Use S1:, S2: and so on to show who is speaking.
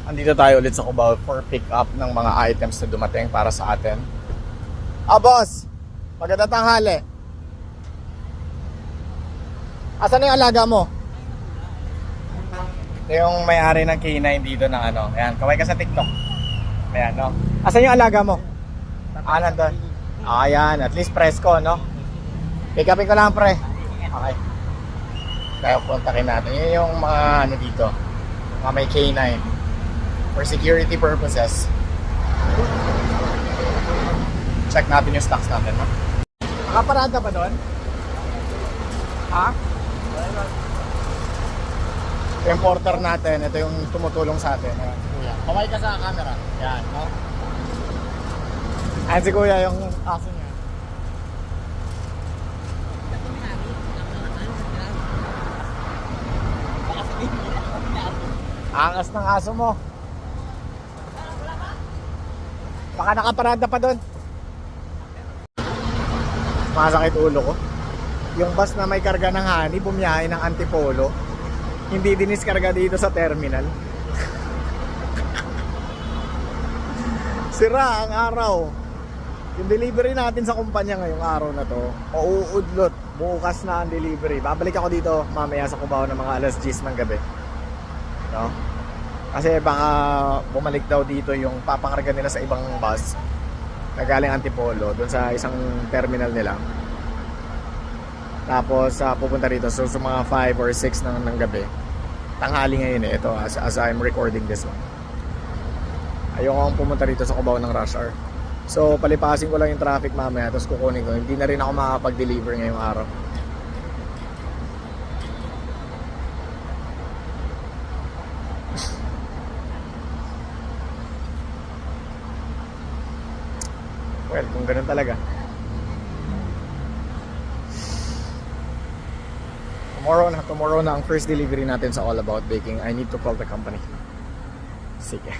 S1: Andito tayo ulit sa Cubao for pick up ng mga items na dumating para sa atin. Boss! Magandang tanghali. Asan na yung alaga mo? Ito yung may-ari ng K9 dito ng ano. Ayan, kaway ka sa TikTok. Ayan, no? Asan yung alaga mo? Nandun. Ayan, at least presko, no? Pick upin ko lang, pre. Okay. Kaya kontakin natin. Yun yung mga ano dito. Mga may K9. For security purposes. Check natin yung stocks natin, no? Nakaparada ba doon? Ha? Ito yung porter natin. Ito yung tumutulong sa atin. Ayan, si Kuya. Kamay ka sa camera. Yan, no? Ayan si Kuya, yung aso niya. Angas ng aso mo. Baka nakaparada pa doon. Masakit ulo ko. Yung bus na may karga ng honey, bumiyahe ng Antipolo. Hindi diniskarga dito sa terminal. Sira ang araw. Yung delivery natin sa kumpanya ngayong araw na to, mauudlot. Bukas na ang delivery. Babalik ako dito mamaya sa Cubao ng mga alas 10 ng gabi. No? Kasi baka bumalik daw dito yung papakarga nila sa ibang bus na galing Antipolo doon sa isang terminal nila. Tapos pupunta rito so sa mga 5 or 6 ng gabi. Tanghali ngayon ito as I'm recording this one. Ayoko akong pumunta rito sa Cubao ng rush hour. So palipasin ko lang yung traffic mamaya tapos kukunin ko. Hindi na rin ako makakapag-deliver ngayong araw. Well, kung ganun talaga. Tomorrow na ang first delivery natin sa All About Baking. I need to call the company. Sige.